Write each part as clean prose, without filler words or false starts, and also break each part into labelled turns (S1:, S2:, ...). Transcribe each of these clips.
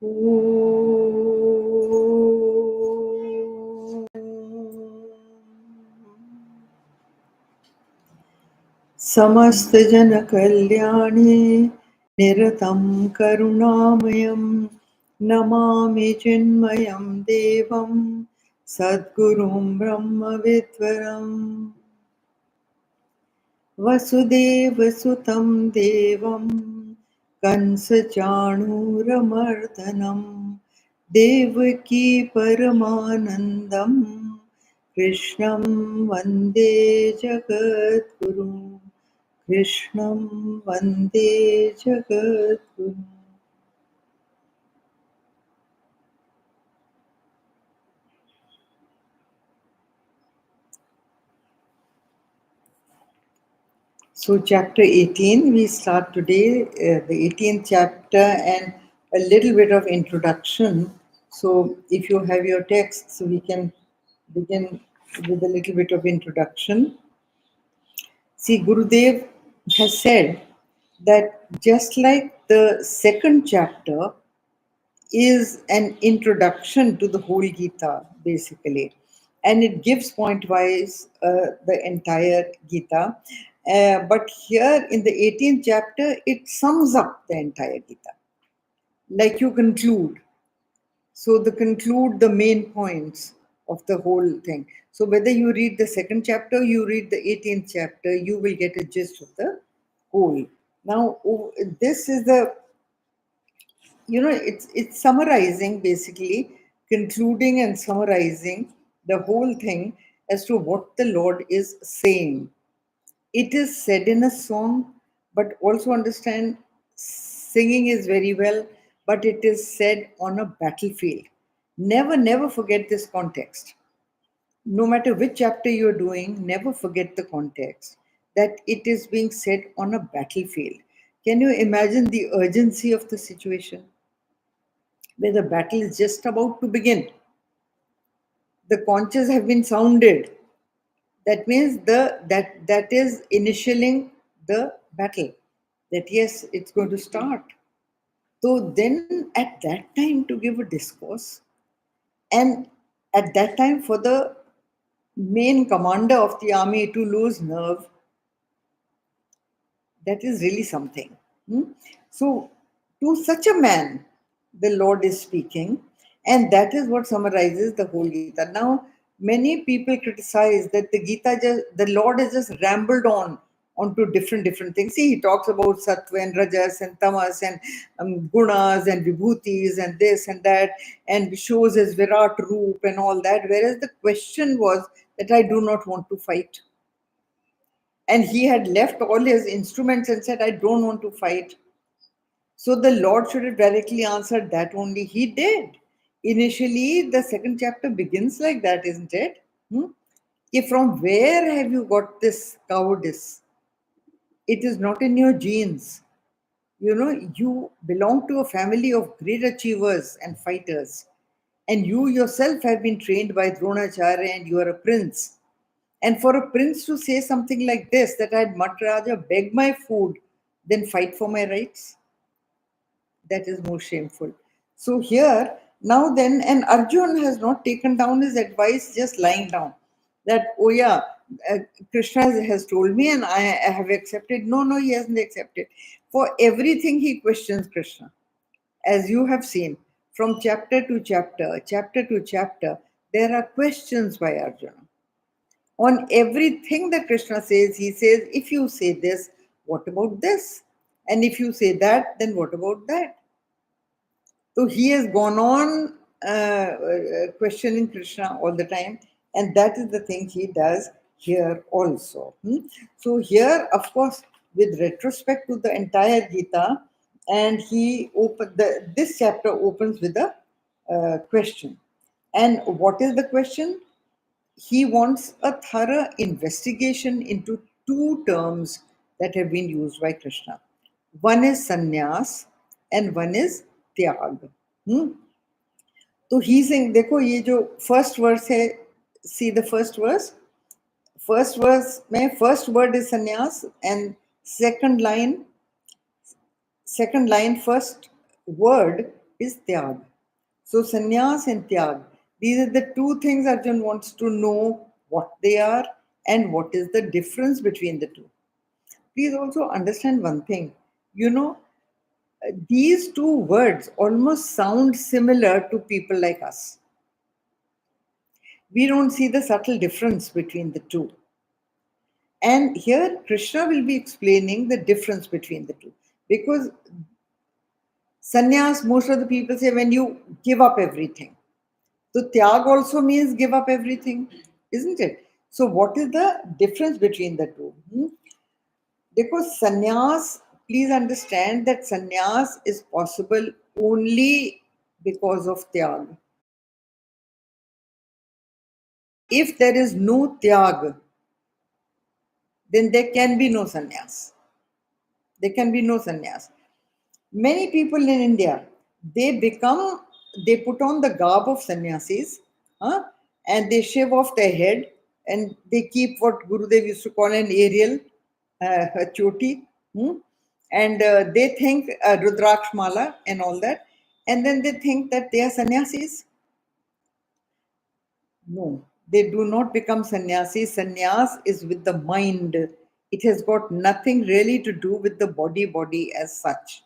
S1: समस्त जन कल्याणे निरतं करुणामयं नमामि चिन्मयं देवं सद्गुरुं ब्रह्मविद्वरम् वसुदेवसुतं देवं कंसचाणूरमर्दनं देवकी परमानन्दं कृष्णं वन्दे जगद्गुरुं कृष्णं वन्दे जगद्गुरुम्. So chapter 18, we start today, the 18th chapter, and a little bit of introduction. So if you have your texts, we can begin with a little bit of introduction. See, Gurudev has said that just like the second chapter is an introduction to the whole Gita, basically. And it gives point-wise the entire Gita. But here in the 18th chapter, it sums up the entire Gita. Like you conclude. So the conclude the main points of the whole thing. So whether you read the second chapter, you read the 18th chapter, you will get a gist of the whole. Now, this is the it's summarizing, basically concluding and summarizing the whole thing as to what the Lord is saying. It is said in a song, but also understand singing is very well, but it is said on a battlefield. Never forget this context. No matter which chapter you're doing, never forget the context that it is being said on a battlefield. Can you imagine the urgency of the situation? Where the battle is just about to begin. The conches have been sounded. That means that is initialing the battle. That yes, it's going to start. So then at that time to give a discourse, and at that time for the main commander of the army to lose nerve, that is really something. So, to such a man, the Lord is speaking, and that is what summarizes the whole Gita. Now, many people criticize that the Lord has just rambled on onto different things. See, he talks about sattva and rajas and tamas and gunas and vibhutis and this and that, and shows his virat roop and all that. Whereas the question was that I do not want to fight. And he had left all his instruments and said, I don't want to fight. So the Lord should have directly answered that only. He did. Initially, the second chapter begins like that, isn't it? From where have you got this cowardice? It is not in your genes. You belong to a family of great achievers and fighters. And you yourself have been trained by Dronacharya and you are a prince. And for a prince to say something like this, that I'd much rather beg my food than fight for my rights, that is more shameful. So here, now then, and Arjun has not taken down his advice just lying down. That, oh yeah, Krishna has told me and I have accepted. No, he hasn't accepted. For everything he questions Krishna. As you have seen, from chapter to chapter, there are questions by Arjuna. On everything that Krishna says, he says, if you say this, what about this? And if you say that, then what about that? So he has gone on questioning Krishna all the time, and that is the thing he does here also. So here, of course, with retrospect to the entire Gita, and this chapter opens with a question. And what is the question? He wants a thorough investigation into two terms that have been used by Krishna. One is sannyas and one is tyag. तो ही सिंग देखो ये जो first verse है, see the first verse में first word is संन्यास and second line first word is tyag. So sannyas and tyag, these are the two things Arjun wants to know what they are and what is the difference between the two. Please also understand one thing. These two words almost sound similar to people like us. We don't see the subtle difference between the two. And here Krishna will be explaining the difference between the two. Because sannyas, most of the people say when you give up everything. So tyag also means give up everything, isn't it? So what is the difference between the two? Because sannyas, please understand that sannyas is possible only because of tyag. If there is no tyag, then there can be no sannyas. There can be no sannyas. Many people in India, they put on the garb of sannyasis, huh? And they shave off their head and they keep what Gurudev used to call an aerial, a choti, and they think Rudraksh Mala and all that, and then they think that they are sannyasis. No, they do not become sannyasis. Sannyas is with the mind. It has got nothing really to do with the body as such.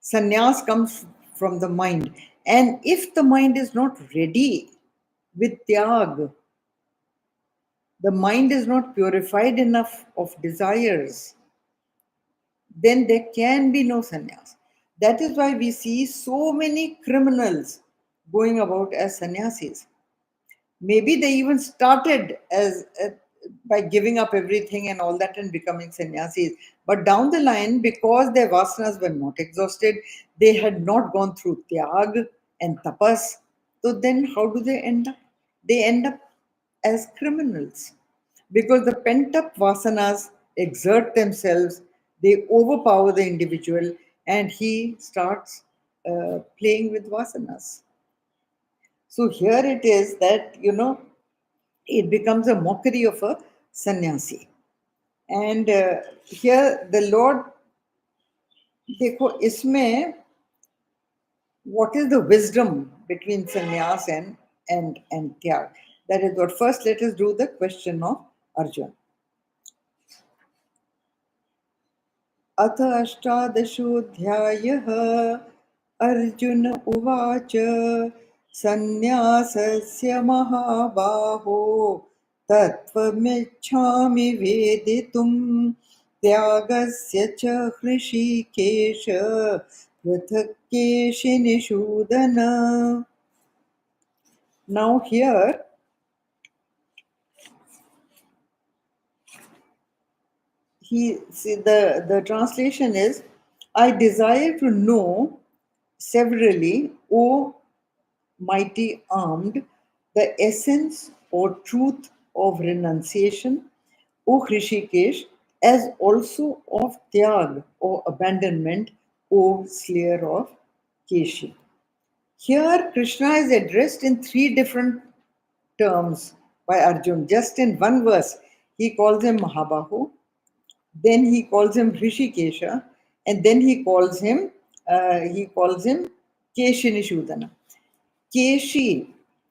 S1: Sannyas comes from the mind. And if the mind is not ready with tyag, the mind is not purified enough of desires, then there can be no sannyas. That is why we see so many criminals going about as sannyasis. Maybe they even started as by giving up everything and all that and becoming sannyasis. But down the line, because their vasanas were not exhausted, they had not gone through tyag and tapas. So then how do they end up? They end up as criminals because the pent up vasanas exert themselves, they overpower the individual, and he starts playing with vasanas. So here it is that, it becomes a mockery of a sannyasi. And here the Lord, देखो इसमें what is the wisdom between sannyas and tyag? That is what. First, let us do the question of Arjun. अथ अष्टादशोऽध्यायः अर्जुन उवाच सन्न्यासस्य महाबाहो तत्त्वमिच्छामि वेदितुं त्यागस्य च हृषीकेश पृथक् केशिनिषूदन. Now here the translation is, I desire to know severally, O mighty armed, the essence or truth of renunciation, O Hrishikesh, as also of tyag or abandonment, O slayer of Keshi. Here Krishna is addressed in three different terms by Arjun. Just in one verse, he calls him Mahabahu, then he calls him Rishikesha, and then he calls him Keshinishudana. Keshi,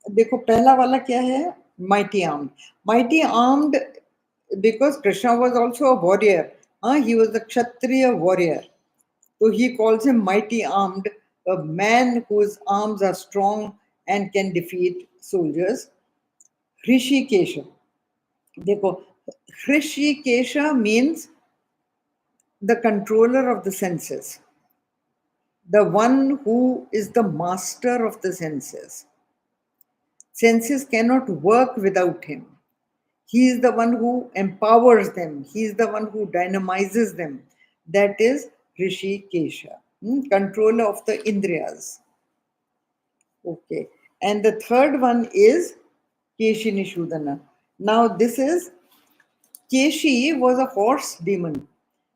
S1: देखो पहला वाला क्या है? Mighty armed. Mighty armed because Krishna was also a warrior. He was a Kshatriya warrior. So he calls him mighty armed, a man whose arms are strong and can defeat soldiers. Rishikesha. देखो Rishikesha means the controller of the senses, the one who is the master of the senses. Senses cannot work without him. He is the one who empowers them. He is the one who dynamizes them. That is Rishi Kesha, controller of the Indriyas. Okay. And the third one is Keshinishudana. Now this is, Keshi was a horse demon.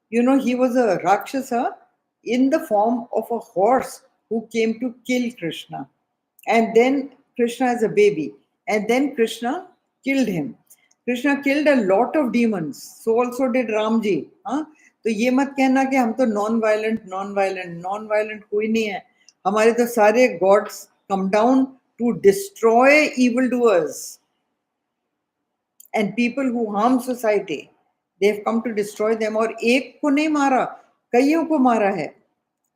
S1: He was a Rakshasa in the form of a horse who came to kill Krishna. And then Krishna as a baby. And then Krishna killed him. Krishna killed a lot of demons. So also did Ramji. तो ये मत कहना कि हम तो non violent कोई नहीं है. हमारे तो सारे gods come down to destroy evil doers and people who harm society. They have come to destroy them. और एक को नहीं मारा, कईयों को मारा है.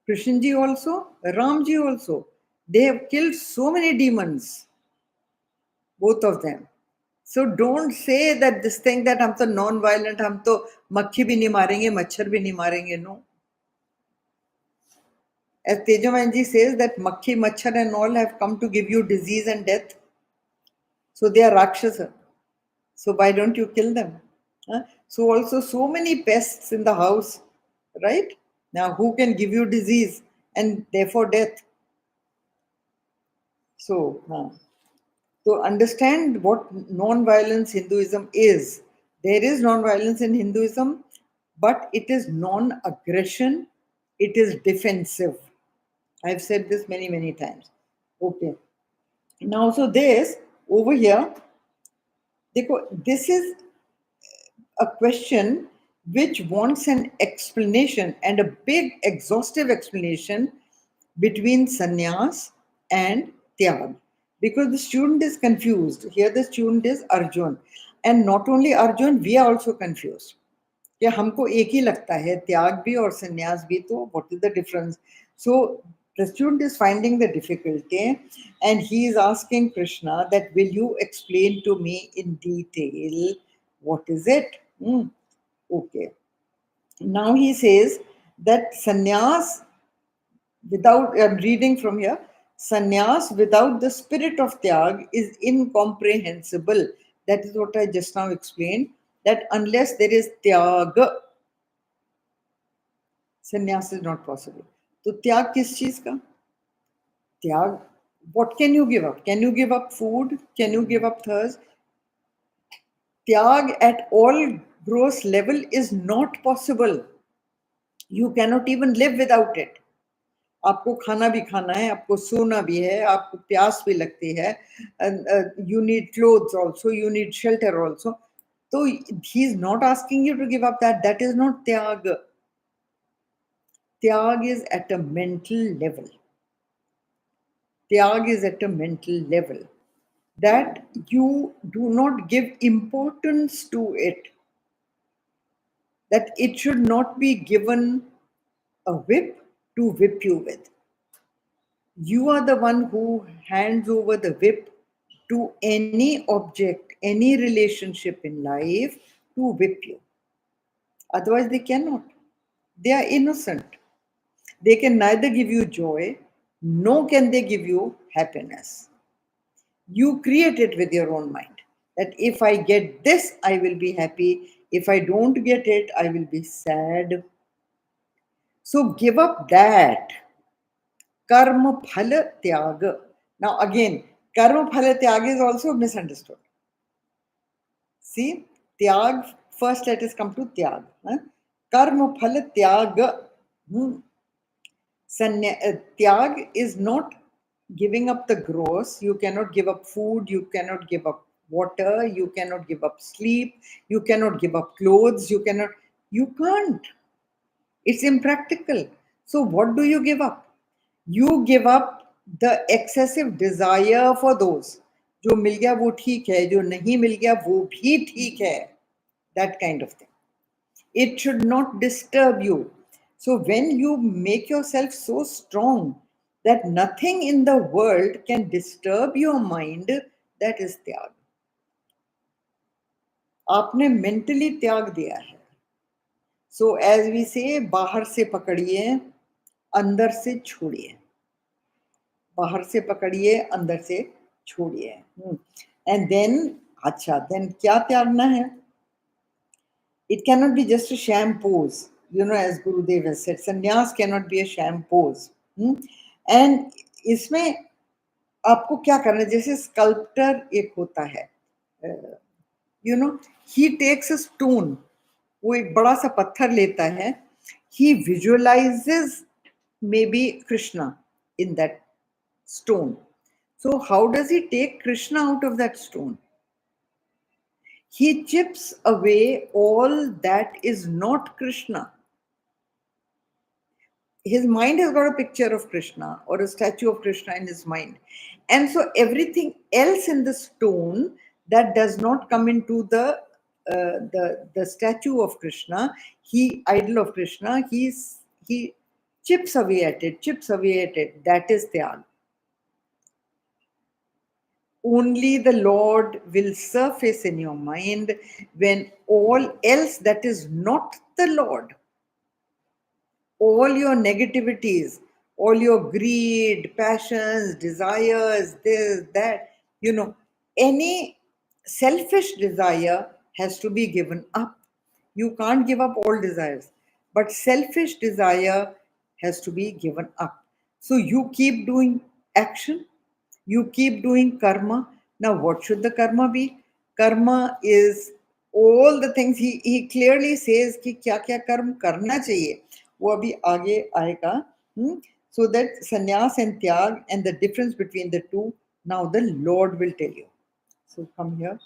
S1: Krishna ji also, Ram ji also. They have killed so many demons, both of them. So don't say that this thing that हम तो non-violent, हम तो मक्खी भी नहीं मारेंगे, मच्छर भी नहीं मारेंगे. No. As Tejaman ji says that makhi, machhar and all have come to give you disease and death. So they are Rakshasa. So why don't you kill them? Huh? So also so many pests in the house, right? Now who can give you disease and therefore death? So, to understand what non-violence Hinduism is, there is non-violence in Hinduism, but it is non-aggression, it is defensive. I've said this many, many times. Okay. Now, so this over here, this is a question which wants an explanation and a big exhaustive explanation between sannyas and tyag, because the student is confused. Here the student is Arjun, and not only Arjun, we are also confused. कि हमको एक ही लगता है त्याग भी और संन्यास भी, तो what is the difference? So the student is finding the difficulty and he is asking Krishna that will you explain to me in detail what is it? Okay. Now he says that sannyas without, I'm reading from here, sannyas without the spirit of tyag is incomprehensible. That is what I just now explained, that unless there is tyag, sannyas is not possible. So tyag kis cheez ka? Tyag, what can you give up? Can you give up food? Can you give up thirst? Tyag at all gross level is not possible. You cannot even live without it. आपको खाना भी खाना है, आपको सोना भी है, आपको प्यास भी लगती है, you need clothes also, you need shelter also. So he is not asking you to give up that. That is not tyag. Tyag is at a mental level. Tyag is at a mental level, that you do not give importance to it, that it should not be given a whip to whip you with. You are the one who hands over the whip to any object, any relationship in life to whip you. Otherwise, they cannot. They are innocent. They can neither give you joy, nor can they give you happiness. You create it with your own mind, that if I get this, I will be happy. If I don't get it, I will be sad. So give up that. Karma phala tyag. Now again, karma phala tyag is also misunderstood. See, tyag, first let us come to tyag. Karma phala tyag. Tyag is not giving up the gross. You cannot give up food, you cannot give up water, you cannot give up sleep, you cannot give up clothes, you can't. It's impractical. So what do you give up? You give up the excessive desire for those. जो मिल गया वो ठीक है, जो नहीं मिल गया वो भी ठीक है. That kind of thing. It should not disturb you. So when you make yourself so strong that nothing in the world can disturb your mind, that is त्याग. आपने mentally त्याग दिया है. So as we say, बाहर से पकड़िए, अंदर से छोड़िए. बाहर से पकड़िए, अंदर से छोड़िए. And then, अच्छा, then क्या त्यागना है? It cannot be just a sham pose. As Gurudev has said, sannyas cannot be a sham pose. And इसमें आपको क्या करना है? जैसे स्कल्प्टर एक होता है, he takes a stone. वो एक बड़ा सा पत्थर लेता है. He visualizes maybe Krishna in that stone. So how does he take Krishna out of that stone? He chips away all that is not Krishna. his mind has got a picture of Krishna or a statue of Krishna in his mind. And so everything else in the stone that does not come into the statue of Krishna, idol of Krishna, he chips away at it, chips away at it. That is Tyag. Only the Lord will surface in your mind when all else that is not the Lord, all your negativities, all your greed, passions, desires, this, that, any selfish desire has to be given up. You can't give up all desires, but selfish desire has to be given up. So you keep doing action, you keep doing karma. Now, what should the karma be? Karma is all the things he clearly says कि क्या क्या कर्म करना चाहिए वो अभी आगे आएगा. So that sannyas and tyag and the difference between the two, now the Lord will tell you. So come here.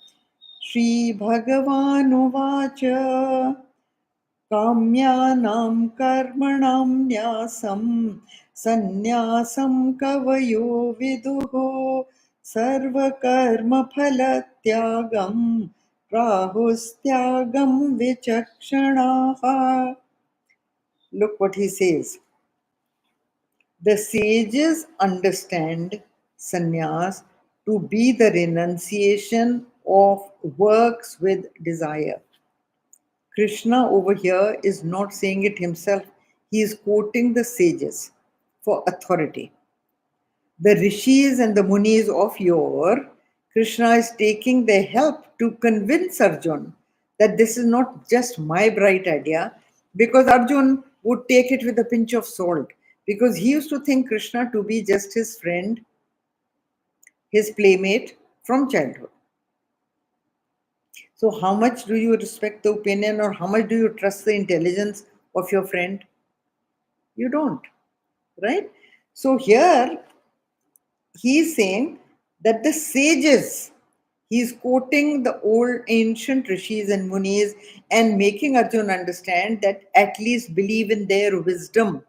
S1: Shri Bhagavan Uvacha काम्यानां कर्मणां न्यासं सन्न्यासं कवयो विदुः सर्वकर्मफलत्यागं प्राहुस्त्यागं विचक्षणाः. Look what he says. The sages understand sannyas to be the renunciation of works with desire. Krishna over here is not saying it himself. He is quoting the sages for authority. The rishis and the munis of yore, Krishna is taking their help to convince Arjun that this is not just my bright idea, because Arjun would take it with a pinch of salt, because he used to think Krishna to be just his friend, his playmate from childhood. So how much do you respect the opinion, or how much do you trust the intelligence of your friend? You don't, right? So here he is saying that the sages, he is quoting the old ancient rishis and munis and making Arjun understand that at least believe in their wisdom.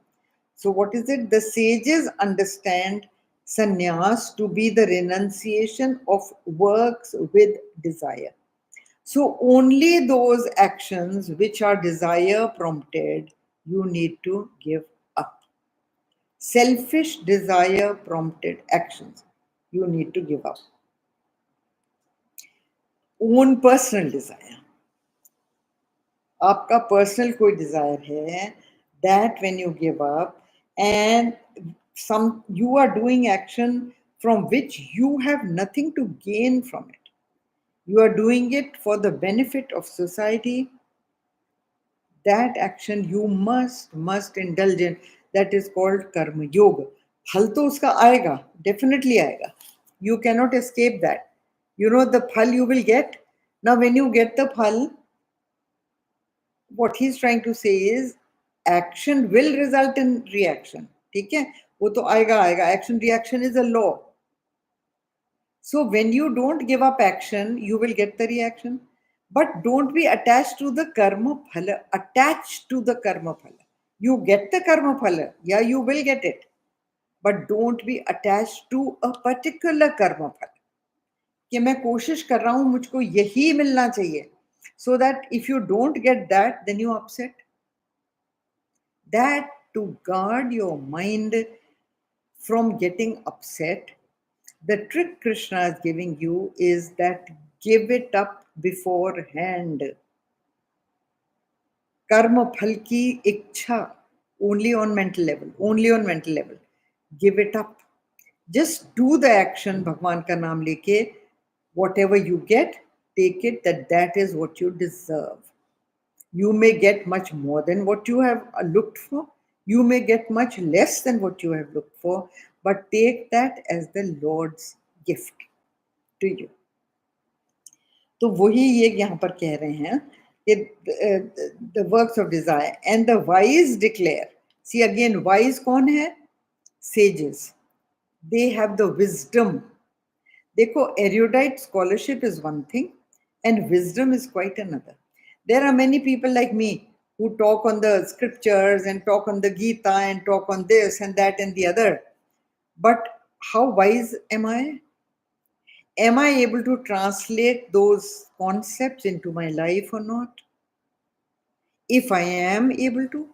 S1: So what is it? The sages understand sannyas to be the renunciation of works with desire. So only those actions which are desire prompted, you need to give up. Selfish desire prompted actions, you need to give up. Own personal desire. आपका personal कोई desire है, that when you give up, and you are doing action from which you have nothing to gain from it. You are doing it for the benefit of society. That action you must indulge in. That is called karma yoga. Phal to uska aayega, definitely aayega. You cannot escape that. You know the phal you will get. Now when you get the phal, what he's trying to say is action will result in reaction. ठीक है? वो तो आएगा आएगा. Action reaction is a law. So when you don't give up action, you will get the reaction. But don't be attached to the karma phala. Attached to the karma phala. You get the karma phala. Yeah, you will get it. But don't be attached to a particular karma phala. कि मैं कोशिश कर रहा हूं मुझको यही मिलना चाहिए. So that if you don't get that, then you upset. That to guard your mind from getting upset, the trick Krishna is giving you is that give it up beforehand. Karma phal ki ichha, only on mental level, only on mental level. Give it up. Just do the action, Bhagwan ka naam leke. Whatever you get, take it that is what you deserve. You may get much more than what you have looked for. You may get much less than what you have looked for, but take that as the Lord's gift to you. तो वही ये यहाँ पर कह रहे हैं कि the works of desire and the wise declare. See again, wise कौन है? Sages. They have the wisdom. देखो, erudite scholarship is one thing and wisdom is quite another. There are many people like me who talk on the scriptures and talk on the Geeta and talk on this and that and the other. But how wise am I? Am I able to translate those concepts into my life or not? If I am able to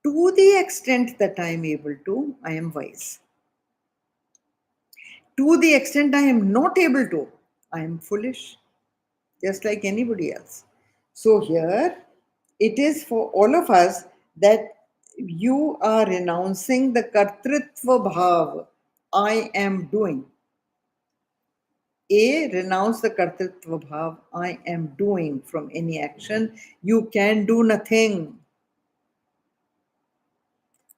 S1: the extent that I am able to, I am wise. To the extent I am not able to, I am foolish, just like anybody else. So here, it is for all of us that you are renouncing the kartritva bhav, I am doing. Renounce the kartritva bhav, I am doing from any action. You can do nothing.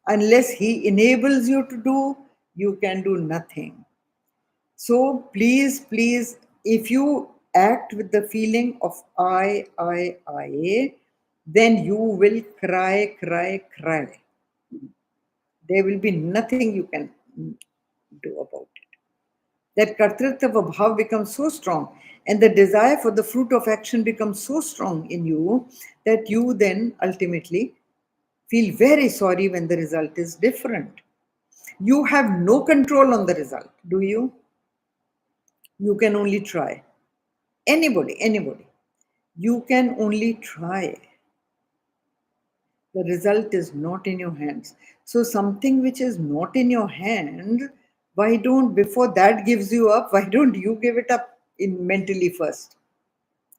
S1: Unless he enables you to do, you can do nothing. So please, if you act with the feeling of I, then you will cry. There will be nothing you can do about it. That kartritva bhav becomes so strong, and the desire for the fruit of action becomes so strong in you that you then ultimately feel very sorry when the result is different. You have no control on the result, do you? You can only try. Anybody. You can only try. The result is not in your hands. So something which is not in your hand, why don't, before that gives you up, why don't you give it up in mentally first?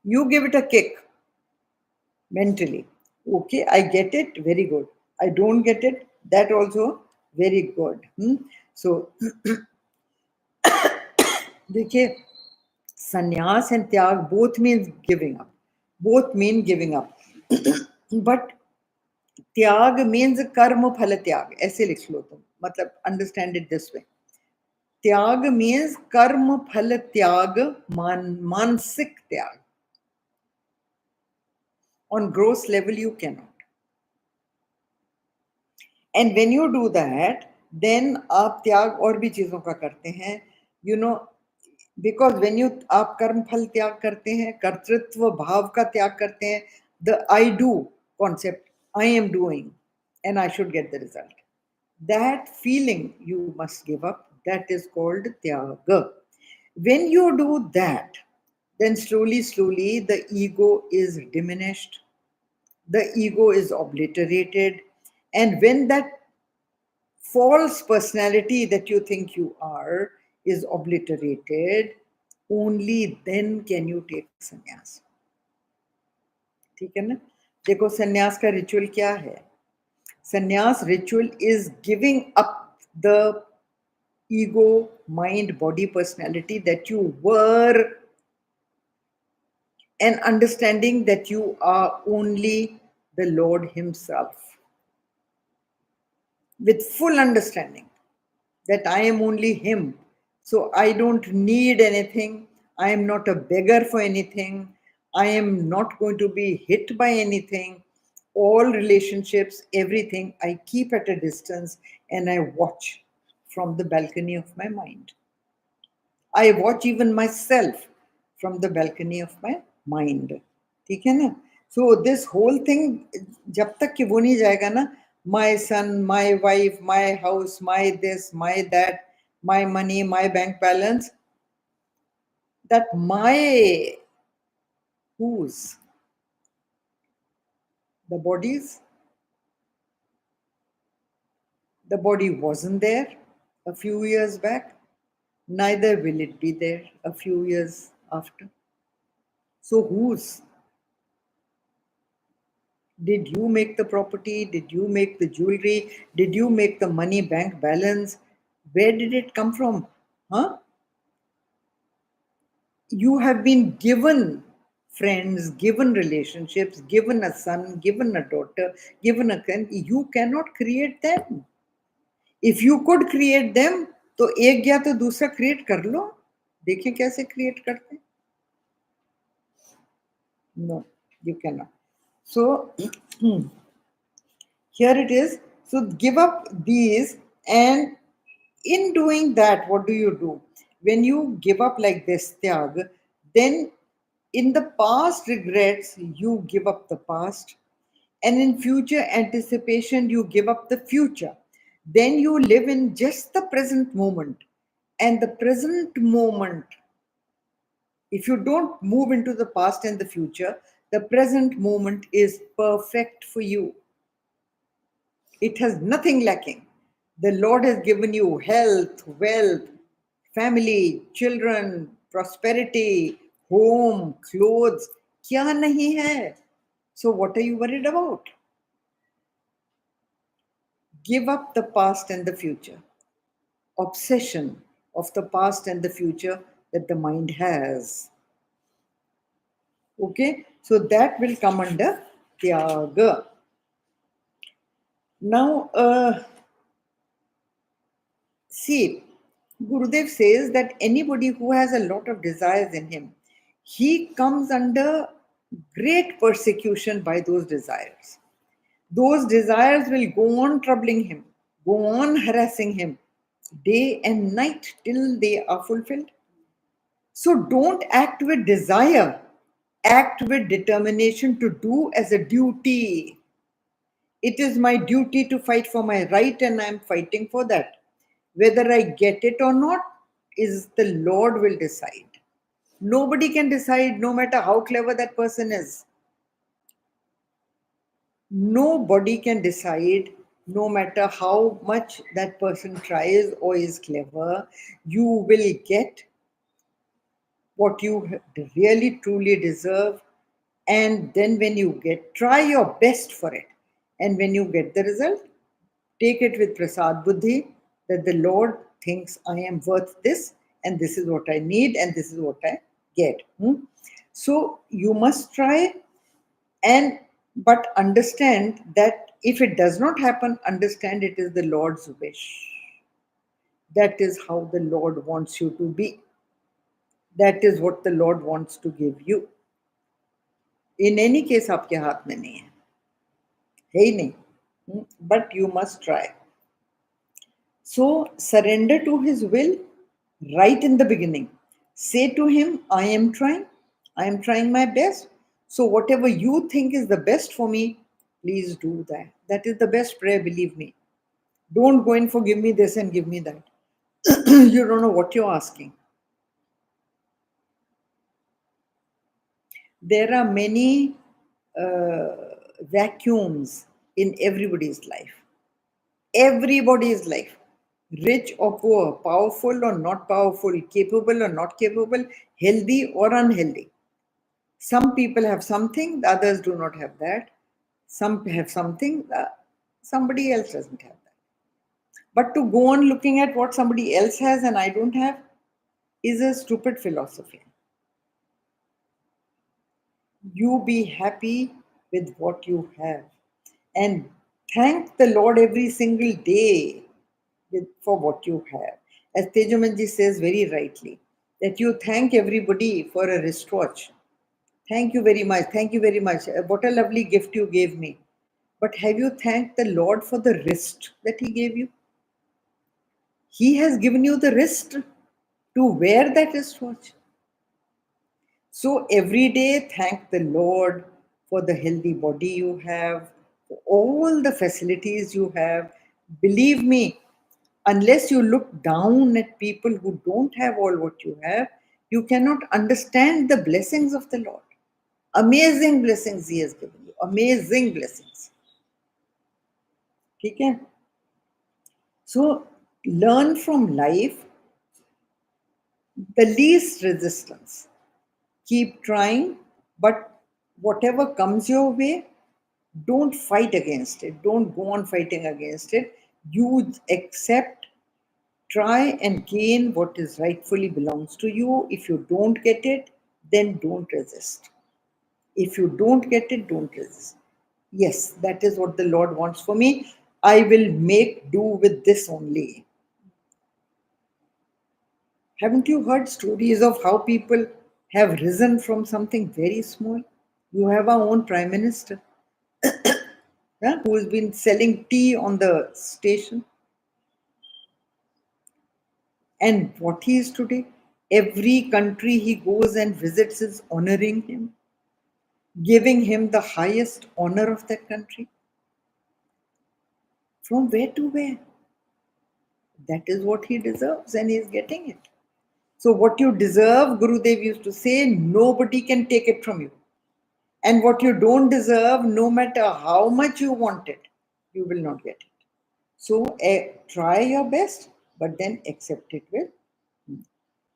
S1: You give it a kick mentally. Okay, I get it, very good. I don't get it, that also very good. So, देखिए, sannyas and tyag both means giving up. Both mean giving up. But त्याग means कर्म फल त्याग, ऐसे लिख लो तुम, मतलब understand it this way. त्याग means कर्म फल त्याग, मानसिक त्याग. On gross level you cannot. And when you do that, then आप त्याग और भी चीजों का करते हैं, you know, because when you आप कर्म फल त्याग करते हैं, कर्तृत्व भाव का त्याग करते हैं, the I do concept, I am doing and I should get the result. That feeling you must give up. That is called tyaga. When you do that, then slowly, the ego is diminished. The ego is obliterated. And when that false personality that you think you are is obliterated, only then can you take sannyas. ठीक है ना? देखो संन्यास का ritual क्या है? Sannyas ritual is giving up the ego, mind, body, personality that you were, and understanding that you are only the Lord Himself. With full understanding that I am only Him. So I don't need anything. I am not a beggar for anything. I am not going to be hit by anything. All relationships, everything, I keep at a distance and I watch from the balcony of my mind. I watch even myself from the balcony of my mind. ठीक है ना? So this whole thing, जब तक कि वो नहीं जाएगा ना, my son, my wife, my house, my this, my that, my money, my bank balance, that my whose? The bodies? The body wasn't there a few years back, neither will it be there a few years after. So whose? Did you make the property? Did you make the jewelry? Did you make the money bank balance? Where did it come from? Huh? You have been given friends, given relationships, given a son, given a daughter, given a friend. You cannot create them. If you could create them, तो एक गया तो दूसरा create कर लो. देखें कैसे create करते हैं. No, you cannot. So here it is. So give up these, and in doing that, what do? When you give up like this, tyag, then in the past regrets, you give up the past, And in future anticipation, you give up the future. Then you live in just the present moment. And the present moment, if you don't move into the past and the future, the present moment is perfect for you. It has nothing lacking. The Lord has given you health, wealth, family, children, prosperity, home, clothes. Kya nahi hai? So what are you worried about? Give up the past and the future. Obsession of the past and the future that the mind has. Okay, so that will come under Tyaga. Now, see, Gurudev says that anybody who has a lot of desires in him, he comes under great persecution by those desires. Those desires will go on troubling him, go on harassing him day and night till they are fulfilled. So don't act with desire, act with determination to do as a duty. It is my duty to fight for my right, and I am fighting for that. Whether I get it or not is the Lord will decide. Nobody can decide, no matter how clever that person is. Nobody can decide, no matter how much that person tries or is clever. You will get what you really truly deserve. And then when you get, try your best for it. And when you get the result, take it with prasad buddhi that the Lord thinks I am worth this, and this is what I need, and this is what I get. So you must try, and but understand that if it does not happen, understand it is the Lord's wish. That is how the Lord wants you to be. That is what the Lord wants to give you. In any case, आपके हाथ में नहीं है ही नहीं. But you must try. So surrender to his will right in the beginning. Say to him, I am trying my best. So whatever you think is the best for me, please do that. That is the best prayer, believe me. Don't go in for give me this and give me that. You don't know what you're asking. There are many vacuums in everybody's life. Everybody's life. Rich or poor, powerful or not powerful, capable or not capable, healthy or unhealthy. Some people have something, the others do not have that. Some have something, somebody else doesn't have that. But to go on looking at what somebody else has and I don't have is a stupid philosophy. You be happy with what you have and thank the Lord every single day for what you have. As Tejamanji says very rightly, that you thank everybody for a wristwatch. Thank you very much. Thank you very much. What a lovely gift you gave me. But have you thanked the Lord for the wrist that He gave you? He has given you the wrist to wear that wristwatch. So every day, thank the Lord for the healthy body you have, for all the facilities you have. Believe me, unless you look down at people who don't have all what you have, you cannot understand the blessings of the Lord. Amazing blessings He has given you. Amazing blessings. Okay? So learn from life the least resistance. Keep trying, but whatever comes your way, don't fight against it. Don't go on fighting against it. You accept, try and gain what is rightfully belongs to you. If you don't get it, then don't resist. If you don't get it, don't resist. Yes, that is what the Lord wants for me. I will make do with this only. Haven't you heard stories of how people have risen from something very small? You have our own Prime Minister, yeah, who has been selling tea on the station. And what he is today, every country he goes and visits is honoring him. giving him the highest honor of that country. From where to where? That is what he deserves, and he is getting it. So, what you deserve, Gurudev used to say, nobody can take it from you. And what you don't deserve, no matter how much you want it, you will not get it. So, try your best, but then accept it with.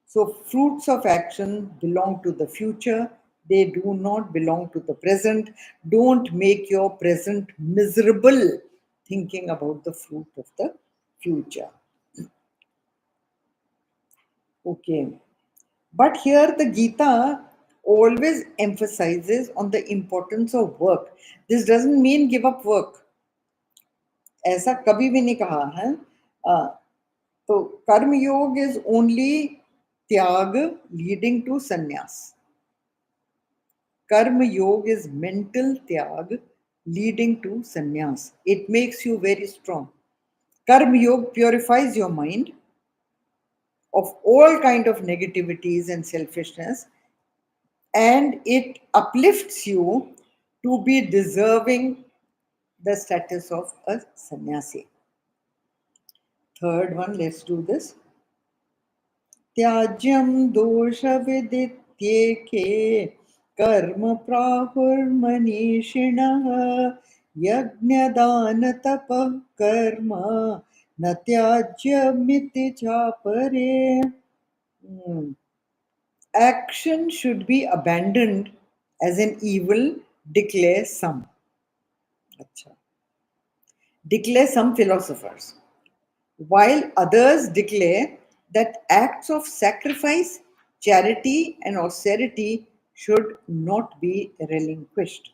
S1: So, fruits of action belong to the future, they do not belong to the present. Don't make your present miserable thinking about the fruit of the future. Okay. But here the Gita always emphasizes on the importance of work. This doesn't mean give up work. ऐसा कभी भी नहीं कहा है. तो कर्म योग is only त्याग leading to sannyas. Karma yoga is mental tyag leading to sannyas. It makes you very strong. Karma yoga purifies your mind of all kind of negativities and selfishness, and it uplifts you to be deserving the status of a sannyasi. Third one, let's do this. Tyajyam dosha vidityeke कर्म प्राहुर्मनीषिणः यज्ञदान तपः कर्म न त्याज्यमिति चापरे. Action should be abandoned as an evil, declare some. Declare some philosophers, while others declare that acts of sacrifice, charity, and austerity should not be relinquished.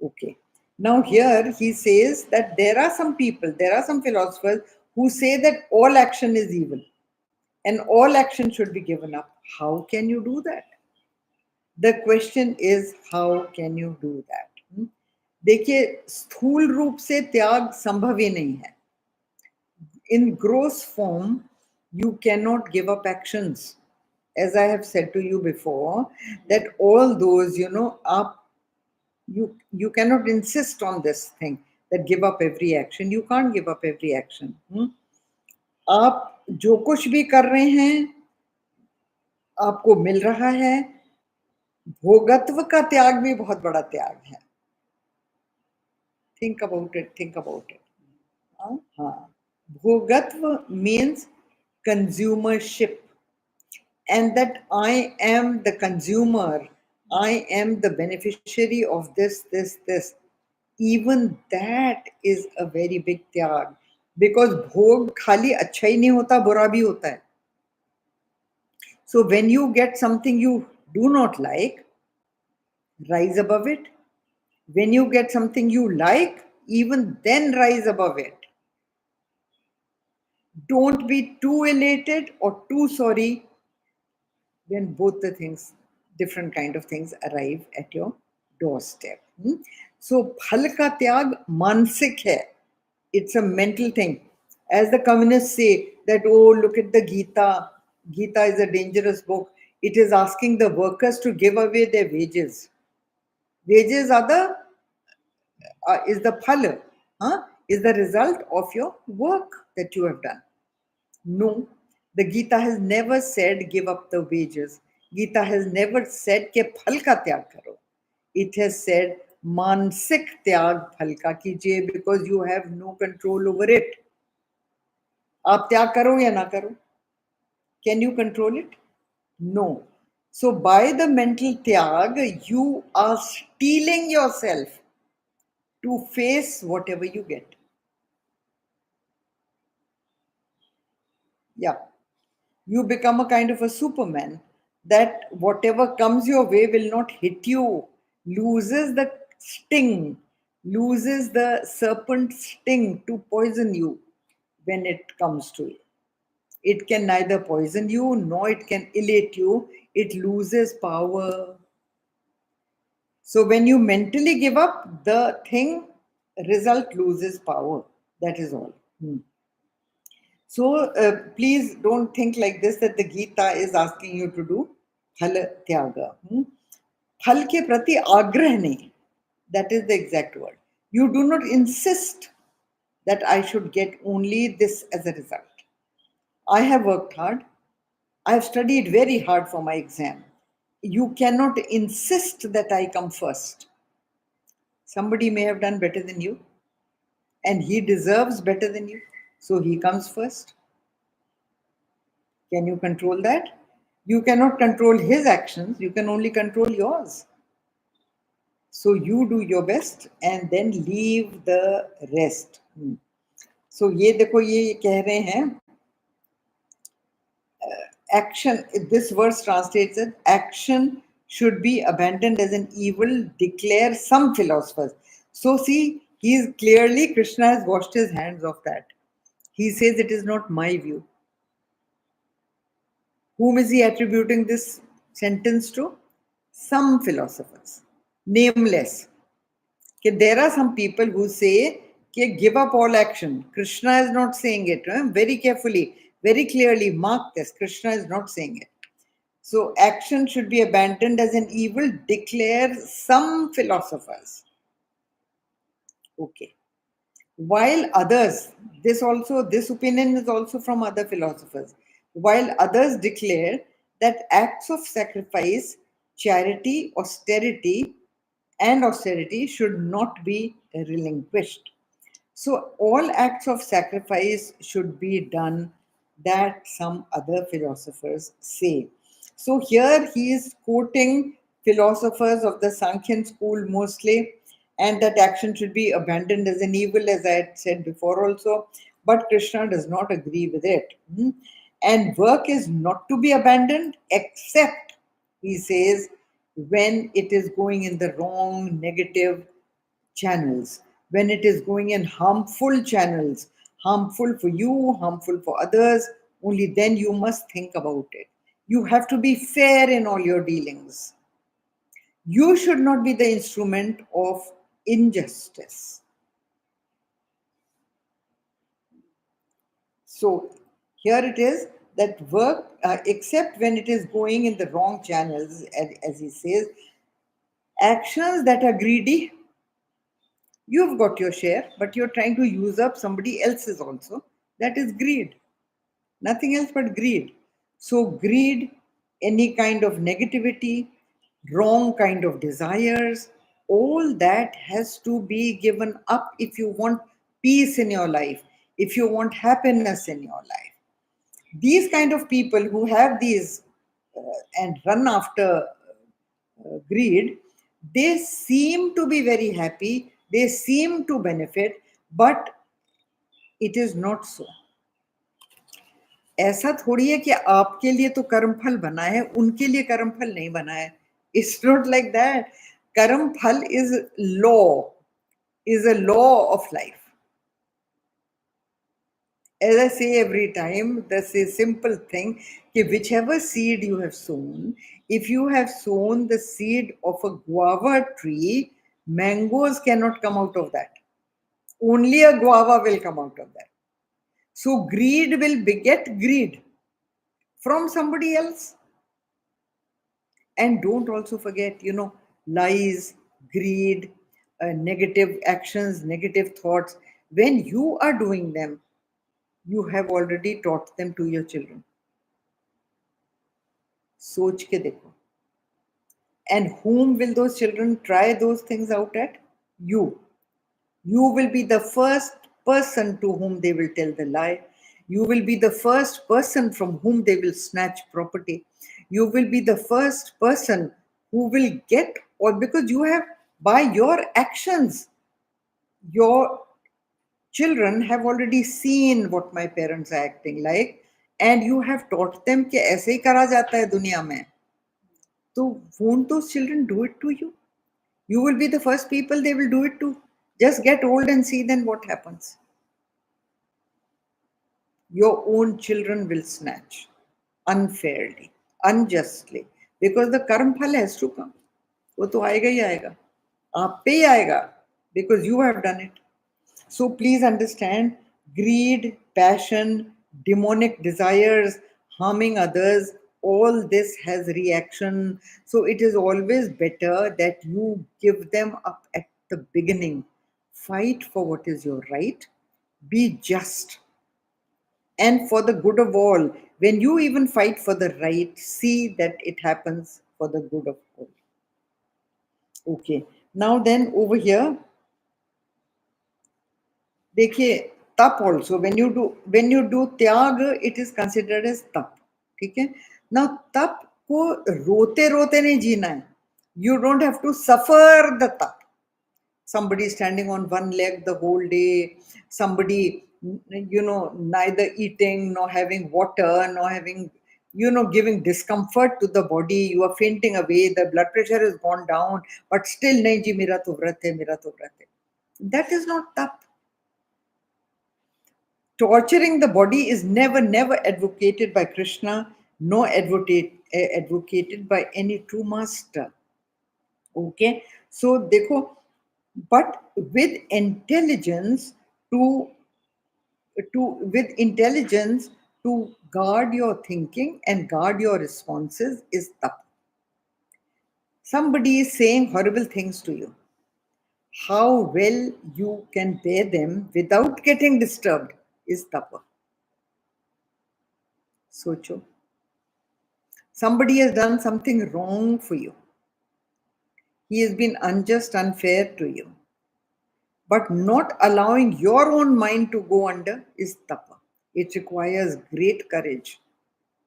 S1: Okay. Now, here he says that there are some people, there are some philosophers who say that all action is evil and all action should be given up. How can you do that? The question is, how can you do that? देखिए, स्थूल रूप से त्याग संभव ही नहीं है. In gross form, you cannot give up actions. As I have said to you before, that all those, you cannot insist on this thing that give up every action. You can't give up every action. आप जो कुछ भी कर रहे हैं, आपको मिल रहा है. भोगत्व का त्याग भी बहुत बड़ा त्याग है. Think about it. Think about it. Bhogatva means consumership, and that I am the consumer, I am the beneficiary of this. Even that is a very big त्याग, because भोग खाली अच्छा ही नहीं होता, बुरा भी होता है. So when you get something you do not like, rise above it. When you get something you like, even then rise above it. Don't be too elated or too sorry when both the things, different kind of things, arrive at your doorstep. So, phal ka tyag mansik hai. It's a mental thing. As the communists say that, oh, look at the Geeta. Geeta is a dangerous book. It is asking the workers to give away their wages. Wages are is the phal, is the result of your work that you have done. No, the Gita has never said give up the wages. Gita has never said ke phal ka tyag karo. It has said mansik tyag phal ka kijiye, because you have no control over it. Aap tyag karo ya na karo. Can you control it? No. So by the mental tyag, you are steeling yourself to face whatever you get. Yeah. You become a kind of a Superman, that whatever comes your way will not hit you, loses the sting, loses the serpent sting to poison you when it comes to you. It can neither poison you nor it can elate you. It loses power. So when you mentally give up, the thing result loses power. That is all. So please don't think like this, that the Gita is asking you to do phala tyaga. फल के प्रति आग्रह नहीं. That is the exact word. You do not insist that I should get only this as a result. I have worked hard. I have studied very hard for my exam. You cannot insist that I come first. Somebody may have done better than you, and he deserves better than you, so he comes first. Can you control that? You cannot control his actions, you can only control yours. So you do your best and then leave the rest. So ये देखो ये कह रहे हैं action, this verse translates it, action should be abandoned as an evil, declare some philosophers. So see, he is clearly, Krishna has washed his hands of that. He says it is not my view. Whom is he attributing this sentence to? Some philosophers, nameless. Okay, there are some people who say, okay, give up all action. Krishna is not saying it. Very carefully, very clearly mark this. Krishna is not saying it. So action should be abandoned as an evil, declare some philosophers. Okay. While others, this opinion is also from other philosophers. While others declare that acts of sacrifice, charity, austerity should not be relinquished. So all acts of sacrifice should be done, that some other philosophers say. So here he is quoting philosophers of the Sankhyan school mostly, and that action should be abandoned as an evil, as I had said before also. But Krishna does not agree with it. And work is not to be abandoned except, he says, when it is going in the wrong, negative channels, when it is going in harmful channels, harmful for you, harmful for others, only then you must think about it. You have to be fair in all your dealings. You should not be the instrument of injustice. So here it is that work, except when it is going in the wrong channels, as he says, actions that are greedy, you've got your share, but you're trying to use up somebody else's also. That is greed. Nothing else but greed. So, greed, any kind of negativity, wrong kind of desires, all that has to be given up if you want peace in your life, if you want happiness in your life. These kind of people who have these and run after greed, they seem to be very happy, they seem to benefit, but it is not so. ऐसा थोड़ी है कि आपके लिए तो कर्मफल बना है, उनके लिए कर्मफल नहीं बना है. It's not like that. Karmphal is a law of life. As I say every time, that's a simple thing, that whichever seed you have sown, if you have sown the seed of a guava tree, mangoes cannot come out of that. Only a guava will come out of that. So greed will beget greed from somebody else. And don't also forget, lies, greed, negative actions, negative thoughts. When you are doing them, you have already taught them to your children. सोच के देखो. And whom will those children try those things out at? You. You will be the first person to whom they will tell the lie. You will be the first person from whom they will snatch property. You will be the first person who will get, or because you have, by your actions, your children have already seen what my parents are acting like, and you have taught them कि ऐसे ही करा जाता है दुनिया में. So won't those children do it to you? You will be the first people they will do it to. Just get old and see then what happens. Your own children will snatch unfairly, unjustly, because the karma phal has to come. वो तो आएगा ही आएगा. आप पे ही आएगा, because you have done it. So please understand, greed, passion, demonic desires, harming others, all this has reaction. So it is always better that you give them up at the beginning. Fight for what is your right, be just, and for the good of all. When you even fight for the right, see that it happens for the good of all. Okay, now then over here, देखिए, तप also, when you do त्याग, it is considered as तप. ठीक है. Now तप को रोते रोते नहीं जीना है. You don't have to suffer the tap. Somebody standing on one leg the whole day, somebody, neither eating nor having water nor having, giving discomfort to the body. You are fainting away, the blood pressure has gone down, but still nahi ji, mera to vrat hai, mera to vrat hai. That is not tap. Torturing the body is never advocated by Krishna, nor advocated by any true master. Okay, so dekho, but with intelligence to guard your thinking and guard your responses is tap. Somebody is saying horrible things to you. How well you can bear them without getting disturbed is tapa. Socho. Somebody has done something wrong for you. He has been unjust, unfair to you. But not allowing your own mind to go under is tapa. It requires great courage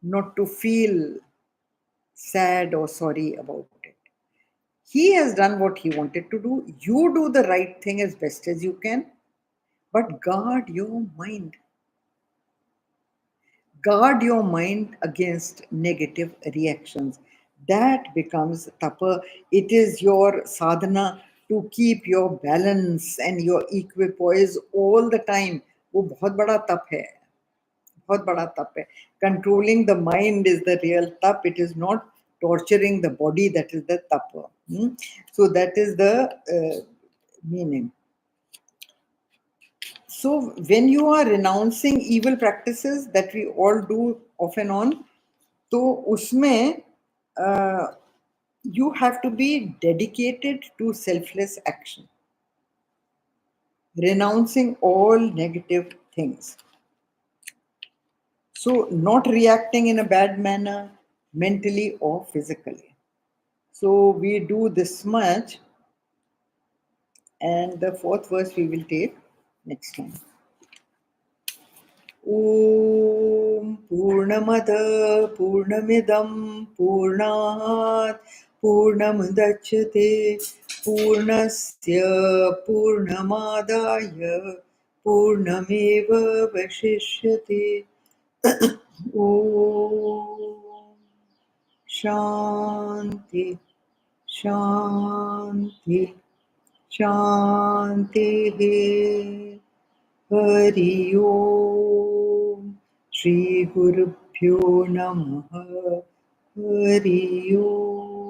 S1: not to feel sad or sorry about it. He has done what he wanted to do. You do the right thing as best as you can, but guard your mind. Guard your mind against negative reactions. That becomes tapa. It is your sadhana to keep your balance and your equipoise all the time. वो बहुत बड़ा तप है, बहुत बड़ा तप है. Controlling the mind is the real tap. It is not torturing the body that is the tapa. So that is the meaning. So when you are renouncing evil practices that we all do off and on, तो उसमें you have to be dedicated to selfless action, renouncing all negative things. So not reacting in a bad manner, mentally or physically. So we do this much, and the fourth verse we will take next time. ॐ पूर्णमद पूर्णमिदं पूर्णात् पूर्णमुदच्यते पूर्णस्य पूर्णमादाय पूर्णमेवावशिष्यते. ॐ शान्ति शान्ति शान्तिः. हरि ओम. श्री गुरुभ्यो नमः. हरि ओम.